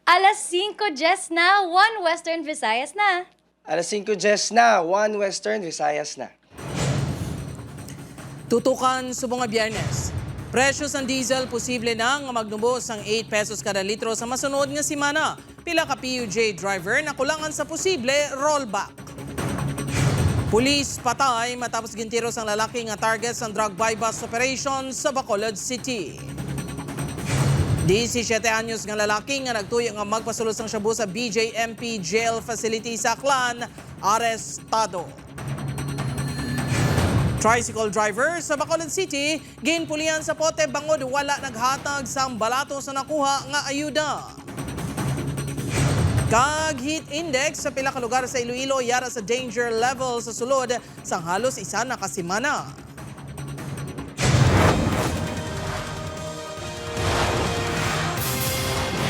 Alas 5 Jess na, 1 Western Visayas na. Alas 5 Jess na, 1 Western Visayas na. Tutukan sa mga Biyernes. Presyo ng diesel posible nang magnubos ang 8 pesos kada litro sa masunod nga semana. Pila ka PUJ driver na kulangan sa posible rollback. Pulis patay matapos gintiros ang lalaki nga target sa drug buy-bust operation sa Bacolod City. 17 anyos nga lalaki nga nagtuyo nga magpasulos ng shabu sa BJMP jail facility sa Aklan, arestado. Tricycle driver sa Bacolod City, ginpulian sa pote bangod wala naghatag sa balato sa nakuha nga ayuda. Kag heat index sa pila ka lugar sa Iloilo yara sa danger level sa sulod sang halos isa na kasimana.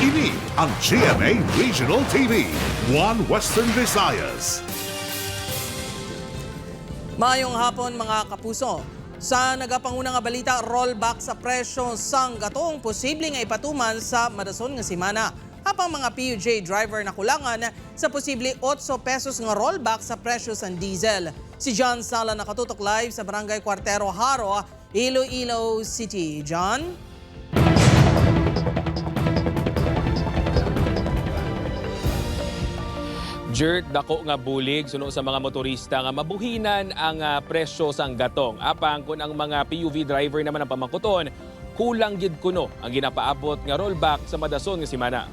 Ini ang GMA Regional TV, 1 Western Visayas. Maayong hapon mga kapuso. Sa nagapangunang nga balita, rollback sa presyo sang gatong posibleng nga ipatuman sa madason nga semana. Apang mga PUJ driver na kulangan sa posible 8 pesos nga rollback sa presyo sang diesel. Si John Sala nakatutok live sa Barangay Cuartero Haro, Iloilo City. John? Jert, dako nga bulig suno sa mga motorista nga mabuhinan ang presyo sang gatong. Apang kun ang mga PUV driver naman ang pamangkuton, kulang gid kuno ang ginapaabot nga rollback sa madason nga semana.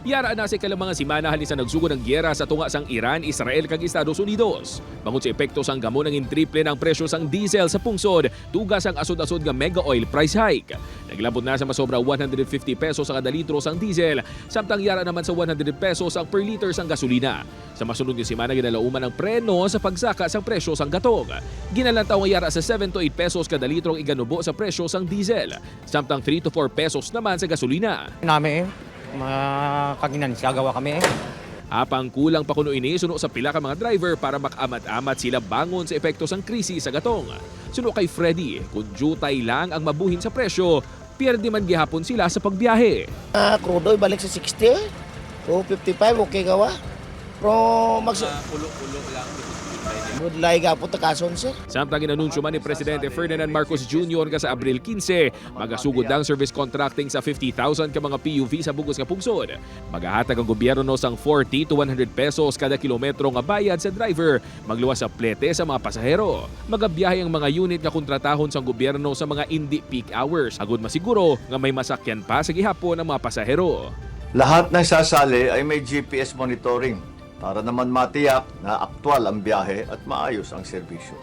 Yara na sa ikalang mga simana halin sa nagsugod ng gyera sa tunga sang Iran, Israel kag Estados Unidos. Bangod sa epekto sang gamo nang triple ng presyo sang diesel sa pungsod, tugas ang asod-asod nga mega oil price hike. Naglabot na sa masobra 150 pesos sa kada litro sang diesel, samtang yara naman sa 100 pesos ang per liter sang gasolina. Sa masunod nga semana ginalauman ang preno sa pagsaka sang presyo sang gatong. Ginalantaw nga yara sa 7 to 8 pesos kada litro ang iganubo sa presyo sang diesel, samtang 3 to 4 pesos naman sa gasolina. Namin mga kaginan gagawa kami. Apang kulang pa kuno ini suno sa pila ka mga driver para makamat-amat sila bangon sa epekto sang krisis sa gatong. Suno kay Freddy, kung jutay lang ang mabuhin sa presyo, pierde man gihapon sila sa pagbiyahe. Crudo balik sa 60 o 55 okay gawa. Pero Ulo-ulo lang. budlay gapon ta kason sir. Samtang inanunsyo man ni Presidente Ferdinand Marcos Jr. ka sa Abril 15, magasugod ang service contracting sa 50,000 ka mga PUV sa bugos nga pungsod. Magahatag ang gobyerno sang 40 to 100 pesos kada kilometro nga bayad sa driver, magluwas sa plete sa mga pasahero. Magabiyahe ang mga unit nga kontratahon sa gobyerno sa mga hindi peak hours. Agud masiguro nga may masakyan pa sa gihapon ang mga pasahero. Lahat ng sasali ay may GPS monitoring para naman matiyak na aktwal ang biyahe at maayos ang serbisyo.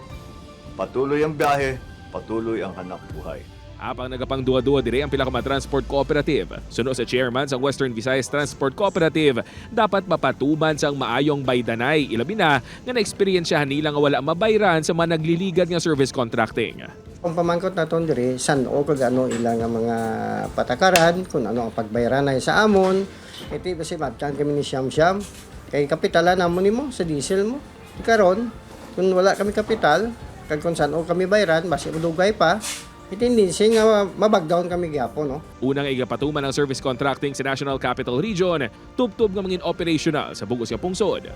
Patuloy ang biyahe, patuloy ang hanap buhay. Apang nagapang duwa-duwa dire ang pila ka mga transport cooperative. Suno sa chairman sa Western Visayas Transport Cooperative, dapat mapatuman sang maayong baydanay, ilabi na nga na-experiensyahan nila nga wala mabayran sa mga nagliligad nga service contracting. Kung pamangkot naton diri san o kag ano ilang nga mga patakaran kung ano ang pagbayaran na sa amon, ito basi mabtan kami ni siyam-siyam. Kay kapitalan namon nimo sa diesel mo. Karon kung wala kami kapital, kag kung saan o kami bayaran, basi madugay pa. Hindi nga mabagdown kami gyapon no. Unang igapatuman ang service contracting sa National Capital Region, tubtob nga mangin operational sa bugos nga pungsod.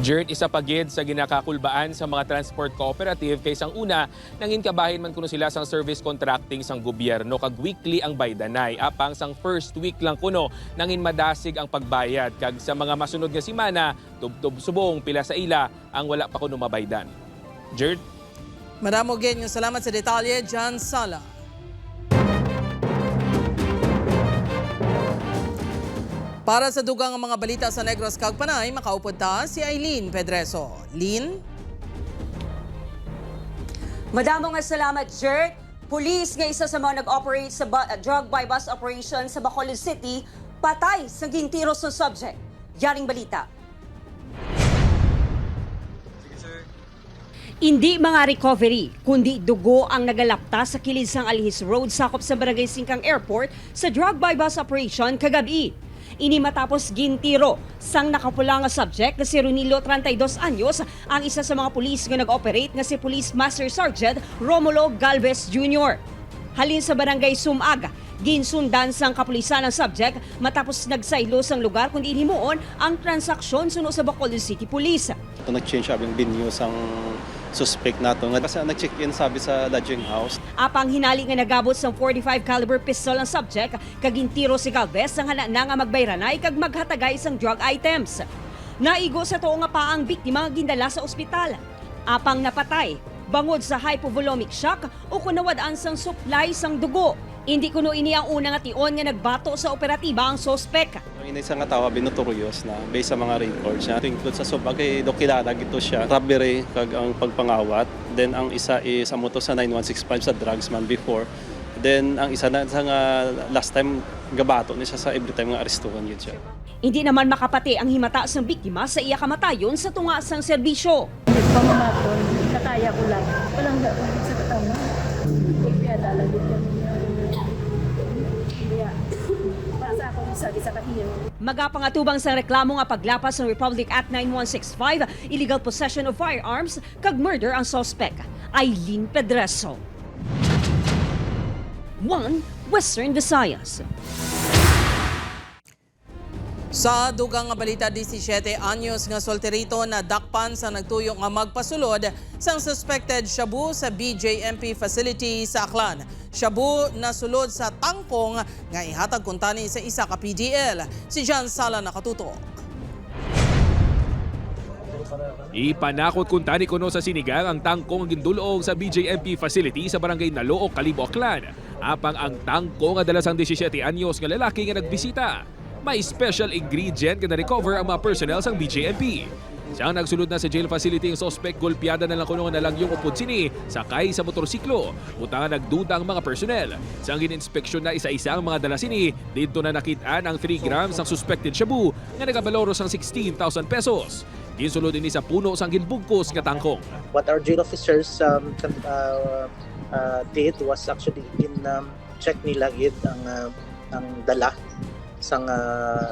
Jert, isa pagid sa ginakakulbaan sa mga transport cooperative kaysang una, nangin kabahin man kuno sila sang service contracting sang gobyerno kag weekly ang baydanay. Apang sang first week lang kuno, nangin madasig ang pagbayad kag sa mga masunod nga semana, tubtob subong pila sa ila ang wala pa kuno mabaydan. Jert? Maramo gen yung salamat sa detalye, John Sala. Para sa dugang mga balita sa Negros kag Panay, makaupod ta si Eileen Pedreso. Lynn? Madamo nga salamat, Jert. Pulis nga isa sa mga nag-operate sa drug buy-bust operation sa Bacolod City, patay sa gintiro sa subject. Yaring balita. Hindi mga recovery, kundi dugo ang nagalapta sa kilid sang Alihis Road sakop sa Barangay Singkang Airport sa drug buy-bust operation kagabi. Ini matapos gintiro sang nakapula nga subject nga si Ronilo 32 anyos ang isa sa mga pulis nga nag-operate nga si Police Master Sergeant Romulo Galvez Jr. Halin sa barangay Sumag, ginsundan sang kapulisan ang subject matapos nagsaylo sang lugar kundi himuon ang transaksyon suno sa Bacolod City Police. Ito nag-change ang venue sang suspect nato. Kasi nag-check-in sabi sa lodging house. Apang hinali nga nagabot sang 45 caliber pistol ang subject kag gintiro si Galvez sang hana na nga magbayranay kag maghatagay sang drug items. Naigo sa tuo nga pa ang biktima gindala sa ospital. Apang napatay bangod sa hypovolemic shock o kunawad-an sang supply sang dugo. Hindi kuno ini ang una nga tion nga nagbato sa operatiba ang sospek. Ang inay sa nga tawa binuturyos na based sa mga records niya. Include sa subag kay dokilala gito siya. Robbery kag ang pagpangawat. Then ang isa is amo to sa 9165 sa drugs man before. Then ang isa na sa nga last time gabato ni siya sa every time nga arestuhan yun siya. Hindi naman makapati ang himata sang biktima sa iya kamatayon sa tunga sang serbisyo. Pamamaton, nakaya ko lang. Walang gawin sa katama. Kaya lalagit kami. Para ako sabi sa kahiyo. Magapangatubang sa reklamo nga paglapas ng Republic Act 9165, illegal possession of firearms, kag murder ang suspect. Aileen Pedreso. 1 Western Visayas. Sa dugang nga balita, 17 anyos nga solterito na dakpan sa nagtuyo nga magpasulod sang suspected shabu sa BJMP facility sa Aklan. Shabu na sulod sa tangkong nga ihatag kuntani sa isa ka PDL. Si John Sala nakatutok. Ipanakot kuntani kuno sa sinigang ang tangkong gindulong sa BJMP facility sa barangay Nalook, Kalibo, Aklan. Apang ang tangkong nga dala sang 17 anyos nga lalaki nga nagbisita. May special ingredient nga na-recover ang mga personnel sang BJMP. Siyang nagsulod na sa jail facility ang suspect, golpeada na lang kuno na lang yung upod sini sakay sa motorsiklo. Butangan nagduda ang mga personnel. Siyang gininspeksyon na isa-isa ang mga dala sini, dito na nakitaan ang 3 grams ng suspected shabu nga nagabaloros ng 16,000 pesos. Ginsulod ini sa puno sang ginbugkos nga tangkong. What our jail officers did was actually check nila gid ang dala sang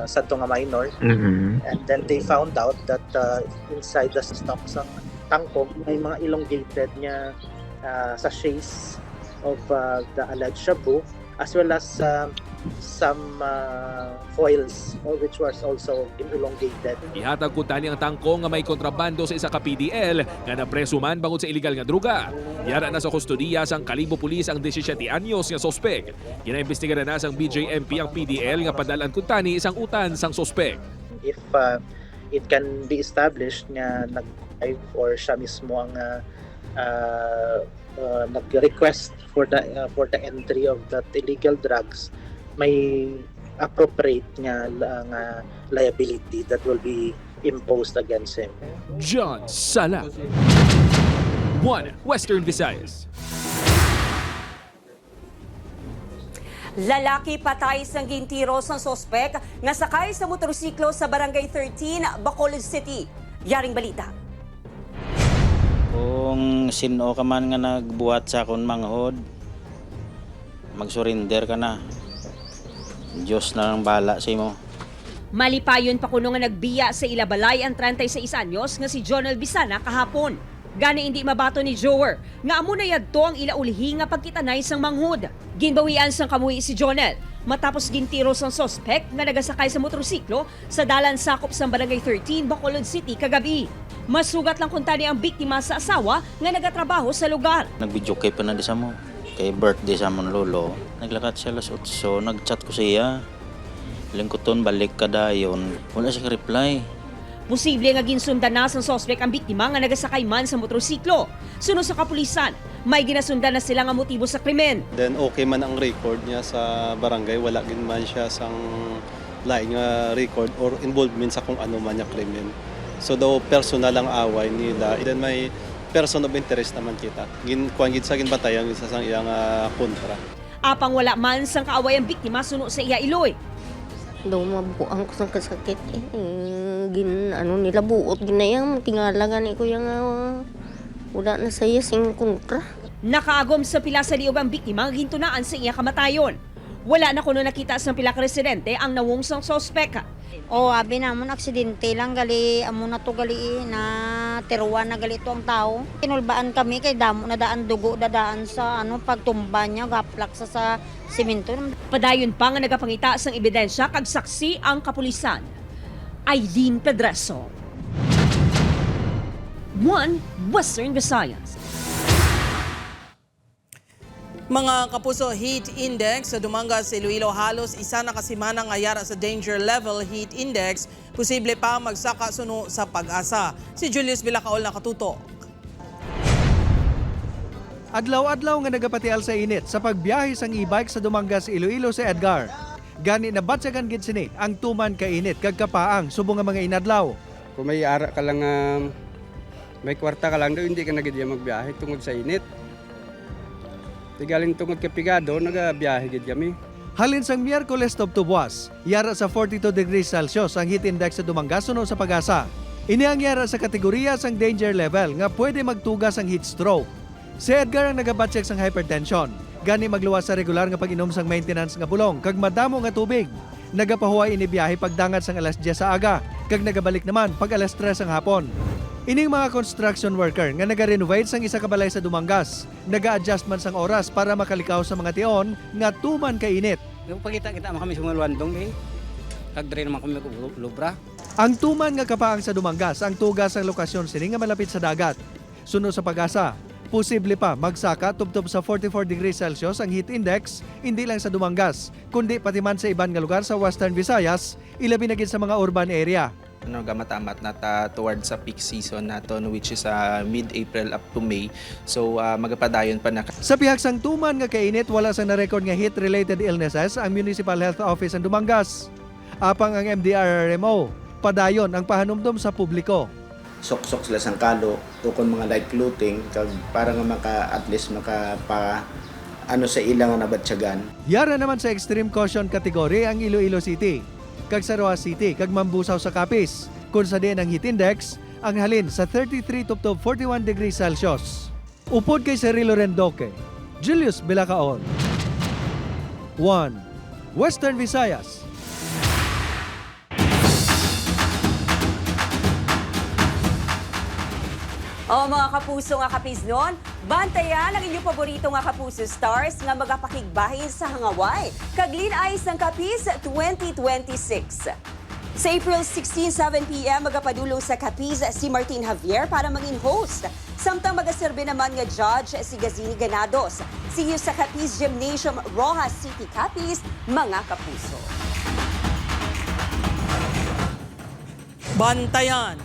sa nga minor. And then they found out that inside the stock sang tangkong may mga elongated nga sachets of the alleged shabu, as well as some foils which was also elongated. Ihatag kuntani ang tangkong nga may kontrabando sa isa ka PDL nga napresuman bangod sa illegal nga droga. Yara na sa kustodiya sang Kalibo Police ang 17 anyos nga sospek. Ginaimbestigahan na sang BJMP ang PDL nga padalan kuntani isang utan sang sospek. If it can be established nga nag-drive or siya mismo ang nag-request for the entry of that illegal drugs, may appropriate nga liability that will be imposed against him. John Sala, 1 Western Visayas. Lalaki patay sang gintiro sang sospek nga sakay sa motorsiklo sa Barangay 13, Bacolod City. Yaring balita. Kung sino ka man nga nagbuhat sa akong manghod, mag-surrender ka na. Diyos na lang bala sa imo. Malipayon pa kuno nga nagbiya sa ilabalay ang 36 anyos nga si Jonel Bisana kahapon. Gani hindi mabato ni Jower nga amo na yadto ang ilaulhi nga pagkitanay sang manghod. Ginbawian sang kamuhi si Jonel matapos gintiro sang sospek nga nagasakay sa motorsiklo sa dalan sakop sa Barangay 13, Bacolod City kagabi. Masugat lang kuntani ang biktima sa asawa nga nagatrabaho sa lugar. Nag-video kay pa na di sa mo. Kay birthday sa mong lolo. Naglakat siya alas 8, nag-chat ko siya. Lingkuton, balik ka dayon. Wala siya reply. Posible nga ginsundan na sang sospek ang biktima nga nagasakay man sa motorsiklo. Suno sa kapulisan, may ginasundan na sila nga motibo sa krimen. Then okay man ang record niya sa barangay, wala gin man siya sang laing record or involvement sa kung ano man niya krimen. So daw personal ang away nila. Then may person of interest naman kita. Kuan gid sa ginbatayan sa sang iyang kontra. Apang wala man sang kaaway ang biktima suno sa iya iloy. Daw mabuang ko sa kasakit nila buot ginayang tingala gani ko yung wala na saya sing kontra. Nakaagom sa pila sa liog ang biktima gintunaan sa iya kamatayon. Wala na kuno nakita sa pila ka residente ang nawungsang sospek. O abi namon aksidente lang gali amo na to gali na tiruan na gali to ang tao. Tinulbaan kami kay damo na daan dugo dadaan sa pagtumba niya gaplak sa simento. Padayon pa nga nagapangita sang ebidensya kag saksi ang kapulisan. Aileen Pedreso, 1 Western Visayas. Mga kapuso, heat index sa Dumangas, Iloilo halos isa na kasimana nga yara sa danger level heat index. Posible pa magsaka suno sa pag-asa. Si Julius Bilacaol nakatutok. Adlaw-adlaw nga nagapatial sa init sa pagbiyahe sang e-bike sa Dumangas, Iloilo sa Edgar. Gani na batsagan gid sini ang tuman ka init kag kapaang subong nga mga inadlaw. Kung may ara ka lang, may kwarta ka lang daw, hindi ka na gid magbiyahe tungod sa init. Galing tungod kay Pigado, nagabiyahe gid kami. Halin sang Miyerkules tubtubwas, yara sa 42 degrees Celsius ang heat index sa Dumangas suno sa pag-asa. Ini ang yara sa kategorya sang danger level nga pwede magtugas ang heat stroke. Si Edgar ang nagabatcheck sang hypertension. Gani magluwas sa regular nga pag-inom sang maintenance nga bulong kag madamo nga tubig. Nagapahuway ini biyahe pagdangat sang alas 10 sa aga kag nagabalik naman pag alas 3 ang hapon. Ining mga construction worker nga naga-renovate sang isa ka balay sa Dumangas, naga-adjust man sang oras para makalikaw sa mga tion nga tuman ka init. Yung pagkita-kita kami sa mga luandong kag dre naman kami lubra. Ang tuman nga kapaang sa Dumangas ang tugas ang lokasyon sini nga malapit sa dagat. Suno sa pag-asa, posible pa magsaka tubtob sa 44 degrees Celsius ang heat index, hindi lang sa Dumangas, kundi pati man sa iban nga lugar sa Western Visayas, ilabi na gid sa mga urban area. Gamatamat na towards sa peak season naton which is mid-April up to May. So magapadayon pa na. Sa pihagsang tuman nga kainit, wala sang na-record nga heat-related illnesses ang Municipal Health Office ng Dumangas. Apang ang MDRRMO, padayon ang pahanumdom sa publiko. Sok-sok sila sang kalo, tukon mga light clothing, kag para nga at least sa ilang nga nabatsyagan. Yara naman sa extreme caution category ang Iloilo City, kag sa Roa City, kag Mambusaw sa Capiz, kung sa din ang heat index, ang halin sa 33 to 41 degrees Celsius. Upod kay Cirilo Rendoque, Julius Bilacaol, 1 Western Visayas. O mga kapuso nga kapiznon, bantayan ang inyong paborito nga kapuso stars nga magapakigbahin sa hangaway. Kaglin ay sang Capiz 2026. Sa April 16, 7 p.m. magapadulong sa Capiz si Martin Javier para maging host. Samtang magaserbe naman nga judge si Gazini Ganados. See you sa Capiz Gymnasium, Rojas City, Capiz, mga kapuso. Bantayan.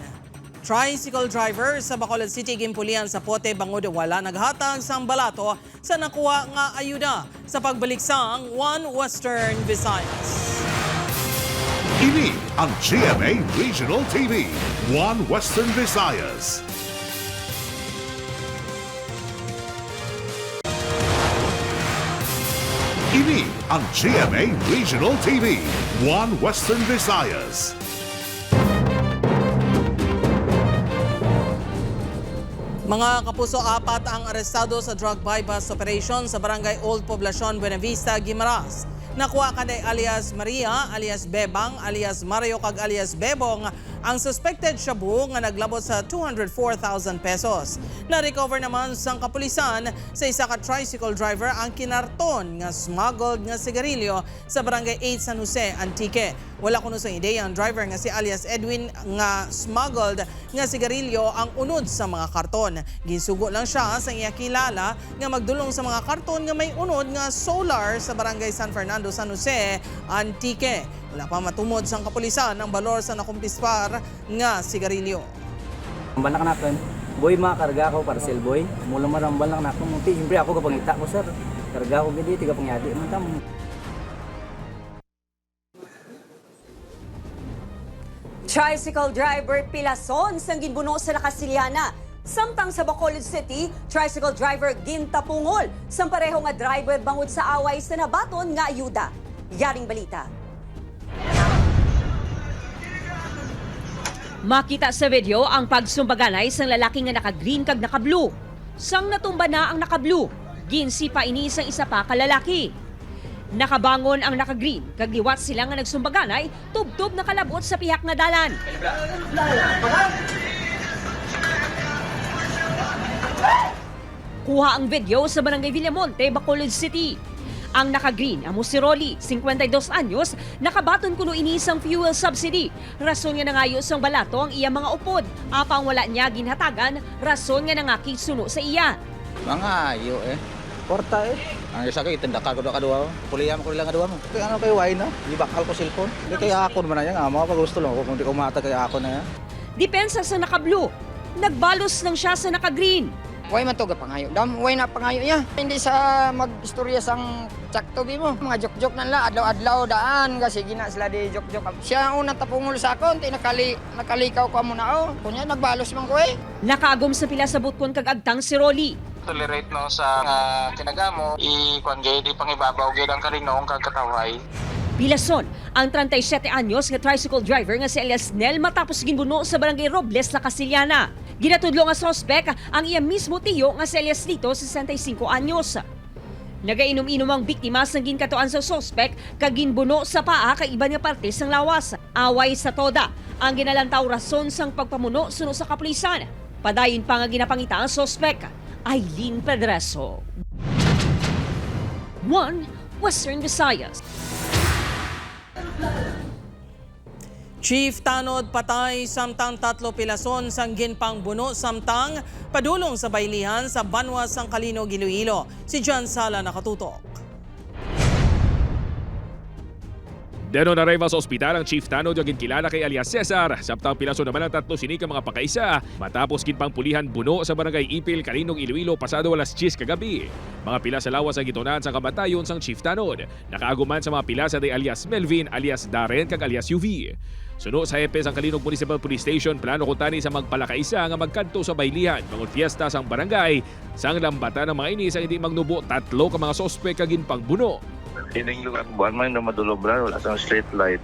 Tricycle driver sa Bacolod City gimpulian sa pote bangod wala naghatag sang balato sa nakuha nga ayuda sa pagbalik sang 1 Western Visayas. Ini ang GMA Regional TV, 1 Western Visayas. Ini ang GMA Regional TV, 1 Western Visayas. Mga kapuso, 4 ang arestado sa drug buy-bust operation sa barangay Old Poblacion, Buenavista, Guimaras. Nakuha kanay alias Maria, alias Bebang, alias Mario kag alias Bebong ang suspected shabu nga naglabot sa 204,000 pesos. Na-recover naman sang kapulisan sa isa ka tricycle driver ang kinarton nga smuggled nga sigarilyo sa barangay 8 San Jose, Antique. Wala kuno sa ideya ang driver nga si alias Edwin nga smuggled nga sigarilyo ang unod sa mga karton. Ginsugo lang siya sa iya kilala nga magdulong sa mga karton nga may unod nga solar sa barangay San Fernando, San Jose, Antique. Wala pa matumod sang kapulisan ang balor sa nakumpispar nga sigarilyo. Balak natin, boy makarga ko parcel boy. Mula marambal lang na ako. Siyempre ako kapangita ko sir. Karga ko gini, tiga pangyadi. Tricycle driver pilason sang ginbuno sa Lakasiliana. Samtang sa Bacolod City, tricycle driver gintapungol sang pareho nga driver bangod sa away sa nabaton nga ayuda. Yaring balita. Makita sa video ang pagsumbaganay sang lalaki nga naka-green kag naka-blue. Sang natumba na ang naka-blue, ginsi pa ini sang isa pa ka lalaki. Nakabangon ang naka-green, kag liwat sila nga nagsumbaganay, tubtob na kalabot sa pihak nga dalan. Kuha ang video sa Barangay Villamonte, Bacolod City. Ang naka-green, amo si Rolly, 52 anyos, nakabaton kuno inisang fuel subsidy. Rason nga nangayos ang balato ang iya mga upod. Apang wala niya ginhatagan, rason nga nangakit suno sa iya. Mga ayo Porta Ang isa kayo, tindak ka kadua. Pulihan ko lang kadua mo. Kaya ano kayo, why na? Di bakal ko cellphone. Di kaya ako naman na yan. Mga pag gusto lang ako kung di ko mata kaya ako na yan. Depensa sa naka-blue. Nagbalos lang siya sa naka-green. Way man to pangayo. Dam way na pangayo niya. Hindi sa mag-istorya sang sakto mo. Mga jok-jok na la adlaw-adlaw daan kasi gina sila di jok-jok. Siya ang unang tapungol sa akon, nakalikaw ko muna Kunya nagbalos man ko Nakaagom sa pila sa butkon kag agtang si Rolly. Tolerate no sa kinagamo i-kuan gay di pangibabaw gid ang karinong kag kataway. Bilason, ang 37 anyos nga tricycle driver nga si Elias Nel matapos ginbuno sa Barangay Robles, La Casillana. Ginatudlo nga sospek ang iya mismo tiyo nga si Elias Lito, 65 anyos. Nagainom-inom ang biktima sang ginkatuan sa sospek kag ginbuno sa paa kay iban nga parte sang lawas. Away sa toda ang ginalantaw rason sang pagpamuno suno sa kapulisan. Padayon pa nga ginapangita ang sospek. Aileen Pedreso. 1 Western Visayas. Chief Tanod patay samtang 3 pilason sang ginpang buno samtang padulong sa baylihan sa Banwa, Sangkalino, Iloilo. Si John Sala nakatutok. Denon arrival sa ospital ang Chief Tanod yung ginkilala kay alias Cesar. Samtang pilaso naman ang 3 sinika mga pakaisa matapos ginpang pulihan buno sa Barangay Ipil, Kalinong, Iloilo pasado alas 10 kagabi. Mga pila sa lawas ang gitunan sa kamatayon sang Chief Tanod. Nakaaguman sa mga pila sa day alias Melvin, alias Darren kag alias UV. Suno sa hepe sang Kalinong Municipal Police Station plano kuntani sa magpalakaisa nga magkanto sa baylihan bangod fiesta sang barangay sang lambatan ng mga inis ang hindi magnubo 3 ka mga sospek kag ginpang buno. Ining lugar buwan man na madulobra wala sang street light.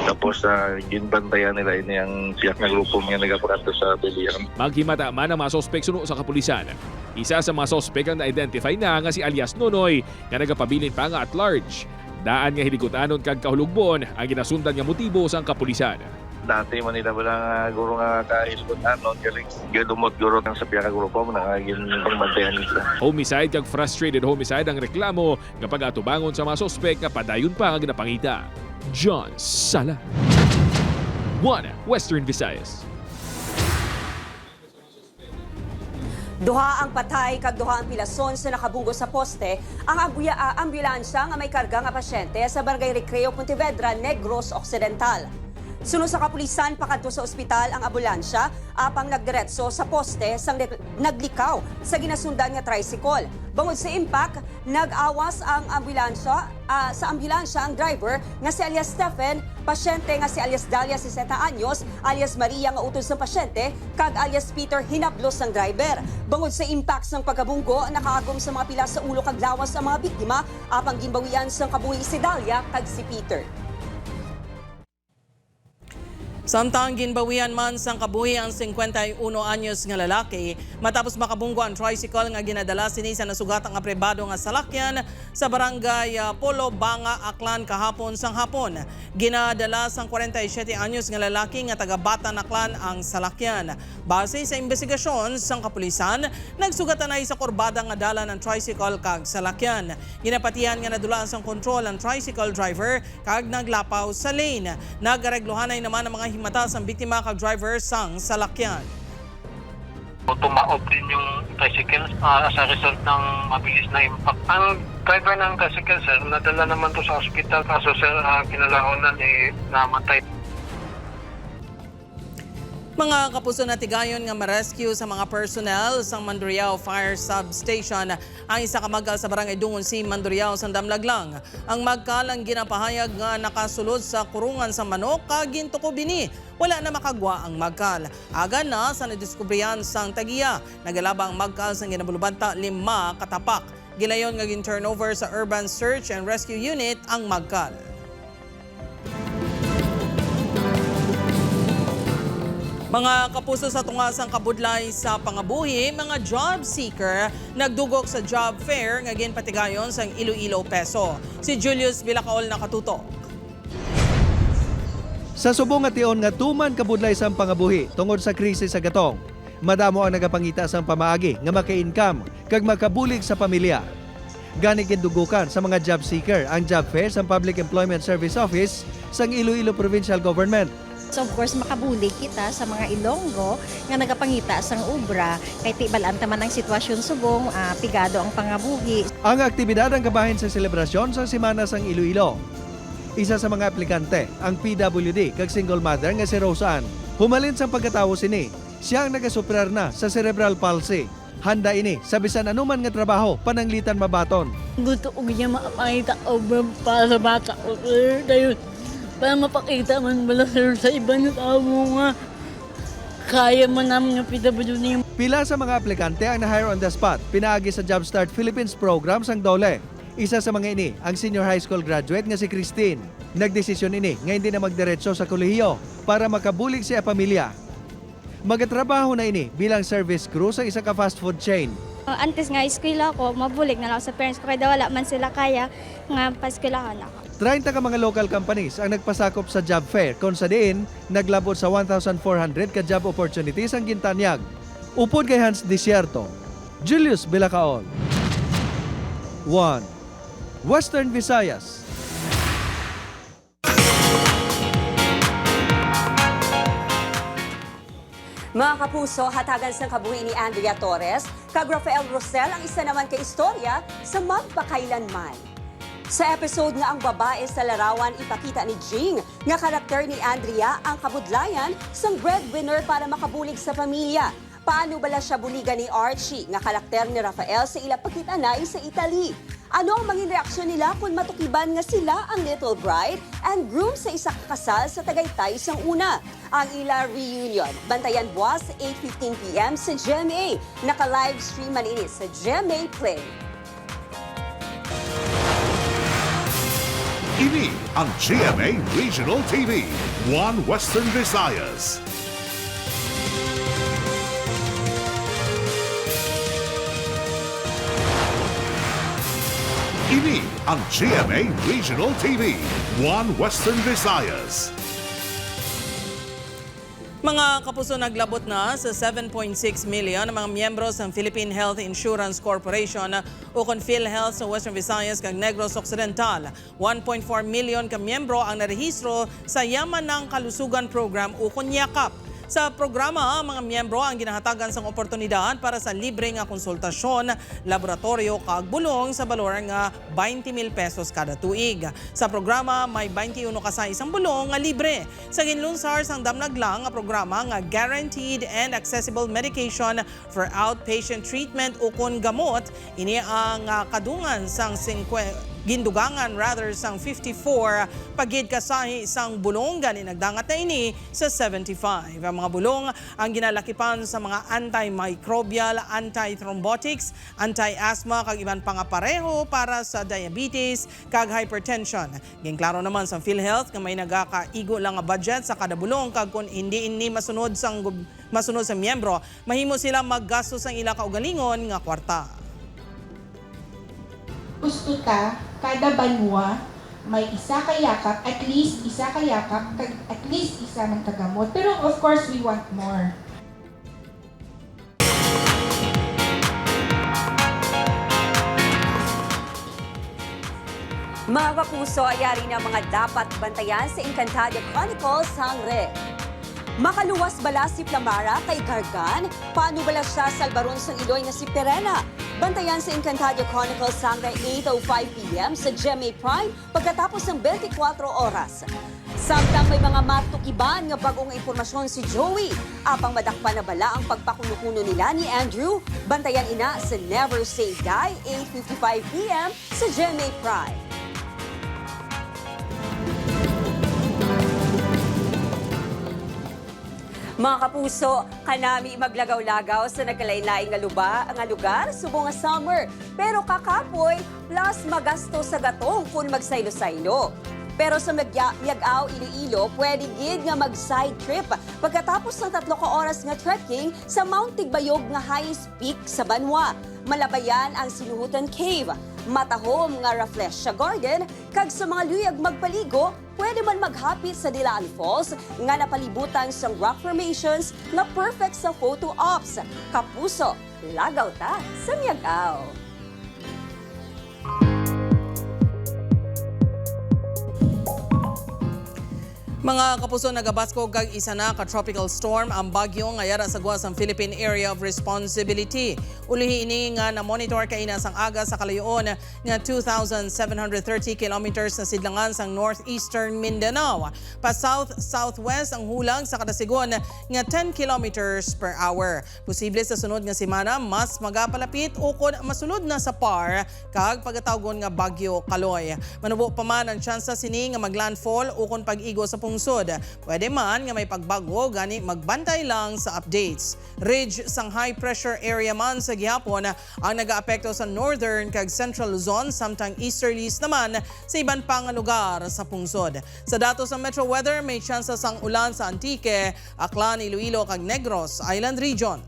Tapos ginbantayan nila ini ang siyak na grupo nga nagaprato sa baylihan. Maghimata man ang mga sospek suno sa kapulisan. Isa sa mga sospek ang na-identify na nga si alias Nonoy nga nagapabilin pa nga at large. Daan nga hiligutanon kag kahulugbon ang ginasundan nga motibo sang kapulisan. Dati man nila wala nga guro nga kahiligutanon galing gadumot guro ng sa piyaka grupo mo na ginbantayan nila. Homicide kag frustrated homicide ang reklamo nga pag-atubangon sa mga sospek nga padayon pa nga ginapangita. John Sala. 1 Western Visayas. Duha ang patay kag duha ang pilason sa nakabunggo sa poste ang ambulansya nga may karga nga pasyente sa Barangay Recreo, Pontevedra, Negros Occidental. Sunod sa kapulisan, pakadto sa ospital ang ambulansya apang nagdiretso sa poste sang naglikaw sa ginasundan nga tricycle. Bangod sa impact, nag-awas ang ambulansya sa ambulansya ang driver nga si alias Stephen, pasyente nga si alias Dalia 60 anyos, alias Maria nga utos ng pasyente, kag alias Peter hinablos ng driver. Bangod sa impact ng pagkabunggo, nakaagom sa mga pila sa ulo kag lawas ang mga biktima apang ginbawian sang kabuhi si Dalia kag si Peter. Samtang ginbawian man sang kabuhi ang 51 anyos nga lalaki matapos makabunggo ang tricycle nga ginadala sini sa nasugatang aprobado nga salakyan sa barangay Polo, Banga, Aklan kahapon sang hapon. Ginadala sang 47 anyos nga lalaki nga taga Batan, Aklan ang salakyan. Base sa investigasyon sang kapulisan, nagsugatan ay sa kurbada nga dala ng tricycle kag salakyan. Ginapatihan nga nadulaan sang kontrol ang tricycle driver kag naglapaw sa lane. Nagaregluhanay naman ang mga himata sang biktima kag driver sang salakyan. Tumaob din yung tricycle as a result ng mabilis na impact. Ang driver ng tricycle, sir, nadala naman to sa ospital kaso sir, kinalaonan namatay. Mga kapuso na tigayon nga ma-rescue sa mga personnel sa Mandurriao Fire Substation ang isa ka magkal sa barangay Dungon si Mandurriao sa Damlaglang. Ang magkal ang ginapahayag nga nakasulod sa kurungan sa manok kag gintuko bini. Wala na makagwa ang magkal. Aga na sa nadiskubrihan sang tagiya. Nagalaba ang magkal sa ginabulubanta 5 katapak. Gilayon nga gin-turnover sa Urban Search and Rescue Unit ang magkal. Mga kapuso sa tungasang kabudlay sa pangabuhi, mga job seeker nagdugok sa job fair nga ginpatigayon sa Iloilo Peso. Si Julius Villacaol nakatutok. Sa subong nga tion nga tuman kabudlay sa pangabuhi tungod sa krisis sa gatong, madamo ang nagapangita sa pamaagi nga maka-income kag makabulig sa pamilya. Gani gindugukan sa mga job seeker ang job fair sa Public Employment Service Office sa Iloilo Provincial Government. So of course makabulig kita sa mga Ilonggo nga nagapangita sang ubra kay tibalaan taman ang sitwasyon subong pigado ang pangabuhi. Ang aktibidad ang kabahin sa selebrasyon sa Semana sang Iloilo. Isa sa mga aplikante ang PWD kag single mother nga si Roseanne. Humalin sa pagkatapos ini, siya ang nagasuprar na sa cerebral palsy. Handa ini sa bisan anuman nga trabaho pananglitan mabaton. Gusto ko niya makapangita ubra para sa bata ko. Dayon para mapakita man bala sir sa iba na tao nga kaya man namin yung PWD. Pila sa mga aplikante ang na-hire on the spot, pinaagi sa Job Start Philippines program sang Dole. Isa sa mga ini ang senior high school graduate nga si Christine. Nagdesisyon ini nga hindi na magdiretso sa kolehiyo para makabulig siya pamilya. Magatrabaho na ini bilang service crew sa isa ka fast food chain. Antes nga eskwela ko, mabulig na lang sa parents ko kaya wala man sila kaya nga paskwelahan ako. 30 ka mga local companies ang nagpasakop sa job fair kung sa diin naglabot sa 1,400 ka job opportunities ang gintanyag. Upod kay Hans Desierto, Julius Villacaol. 1. Western Visayas. Mga kapuso, hatagan sa kabuhi ni Andrea Torres, kag Rafael Rosel ang isa naman kay istorya sa magpakailanman. Sa episode nga ang babae sa larawan, ipakita ni Jing nga karakter ni Andrea ang kabudlayan sang breadwinner para makabulig sa pamilya. Paano bala siya buligan ni Archie nga karakter ni Rafael sa ila pagkitanay sa Italy? Ano ang maging reaksyon nila kung matukiban nga sila ang little bride and groom sa isa kasal sa Tagaytay sang una? Ang ila reunion, bantayan buwas 8:15 p.m. sa GMA. Naka-live stream man ini sa GMA Play. Ini ang GMA Regional TV, One Western Visayas. Ini ang GMA Regional TV, One Western Visayas. Mga kapuso, naglabot na sa 7.6 million ang mga miyembro ng Philippine Health Insurance Corporation o PhilHealth sa Western Visayas kag Negros Occidental. 1.4 million ka miyembro ang narehistro sa Yaman ng Kalusugan Program o Yakap. Sa programa, mga miyembro ang ginahatagan sang oportunidad para sa libre nga konsultasyon, laboratorio kag bulong sa balor nga 20,000 pesos kada tuig. Sa programa, may 21 ka sa isang bulong nga libre. Sa ginlunsar sang damnag lang nga programa nga Guaranteed and Accessible Medication for Outpatient Treatment o kon gamot, ini ang kadungan sang gindugangan sang 54 pagid kasahi isang bulong gani nagdangat na ini sa 75. Ang mga bulong ang ginalakipan sa mga antimicrobial, antithrombotics, anti-asthma kag iban pang pareho para sa diabetes kag hypertension. Ginklaro naman sa PhilHealth nga may nagakaigo lang nga budget sa kada bulong kag kun hindi ini masunod sa miyembro, mahimo sila maggastos ang ila kaugalingon nga kwarta. Gusto ta, kada banwa, may isa kayakap, at least isa kayakap, at least isa ng tagamot. Pero of course, we want more. Mga kapuso, ayari na mga dapat bantayan sa Encantadia Chronicles hangre. Makaluwas bala si Plamara kay Gargan? Paano bala siya salbaron sa Iloy na si Perena? Bantayan sa Encantadia Chronicles hanggang 8:05 p.m. sa GMA Prime pagkatapos ng 24 oras. Samtang may mga matukiban nga bagong impormasyon si Joey, apang madakpan na bala ang pagpakuno-kuno nila ni Andrew, bantayan ina sa Never Say Die 8:55 p.m. sa GMA Prime. Mga kapuso, kanami maglagaw-lagaw sa nagkalain-laing nga lugar subong nga summer. Pero kakapoy, plus magasto sa gatong kung magsaylo-saylo. Pero sa Miagao, Iloilo, pwede gid nga mag-side trip pagkatapos ng 3 ka oras nga trekking sa Mount Tigbayog nga highest peak sa Banwa. Malabayan ang Sinuhutan Cave, matahom nga Rafflesia Garden, kag sa mga luyag magpaligo, pwede man maghapit sa Dilaan Falls nga napalibutan sa rock formations na perfect sa photo ops. Kapuso, lagaw ta sa Miagao. Mga kapuso, nagabasko kag isa na ka tropical storm ang bagyo nga yara sa guwas ang Philippine Area of Responsibility. Ulihi ini nga na monitor kaina sang aga sa kalayoon nga 2,730 kilometers na sidlangan sang northeastern Mindanao. Pa south-southwest ang hulang sa kada sigon nga 10 kilometers per hour. Posible sa sunod nga semana mas magapalapit ukon masulod na sa par kag pagkatawgon nga bagyo Kaloy. Manubo pa man ang tsansa sini nga maglandfall ukon pag-igo sa pungsod. Pwede man nga may pagbago gani magbantay lang sa updates. Ridge sang high pressure area man sa gihapon ang nagaapekto sa northern kag central Luzon samtang easterlies naman sa iban pang lugar sa pungsod. Sa datos ng Metro Weather, may tsansa sang ulan sa Antique, Aklan, Iloilo kag Negros Island Region.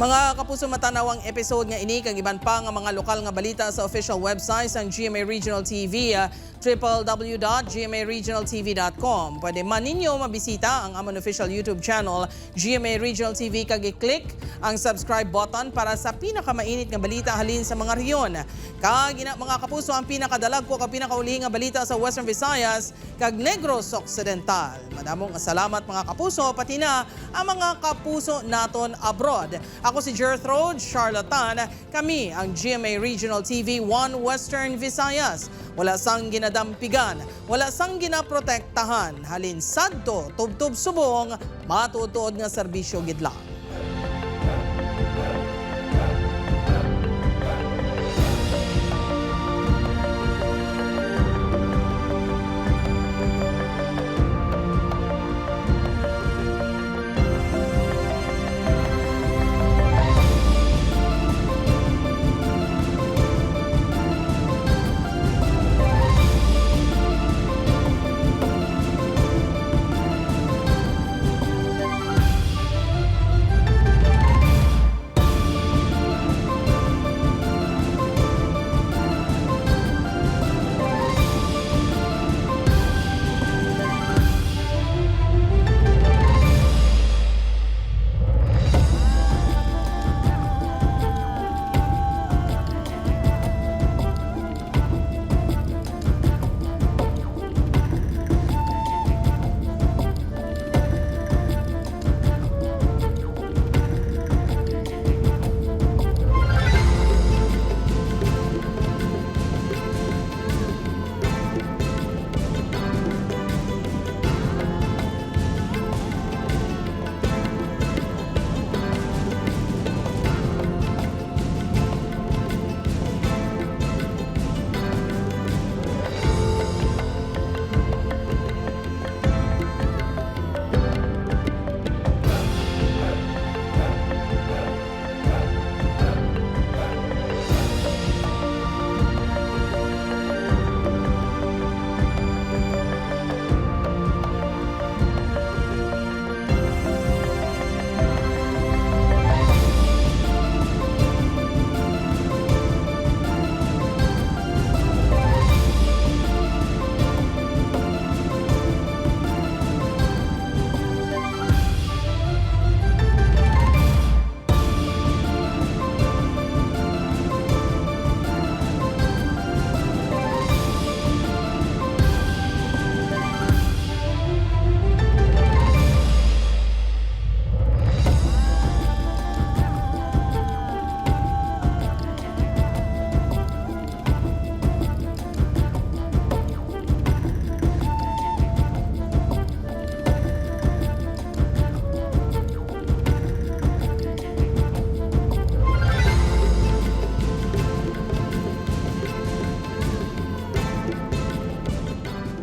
Mga kapuso, matanaw ang episode nga ini kag iban pa nga mga lokal nga balita sa official website sang GMA Regional TV, www.gmaregionaltv.com. Pwede man ninyo mabisita ang amon official YouTube channel, GMA Regional TV, kag i-click ang subscribe button para sa pinakamainit nga balita halin sa mga rehiyon. Kag mga kapuso, ang pinakadalag ko kag pinakauli nga balita sa Western Visayas kag Negros Occidental. Madamong salamat mga kapuso, pati na ang mga kapuso naton abroad. Ako si Gertrude Charlatan, kami ang GMA Regional TV 1 Western Visayas. Wala sang ginadampigan, wala sang ginaprotektahan, halin sadto, tubtub subong, matutuod nga serbisyo gidla.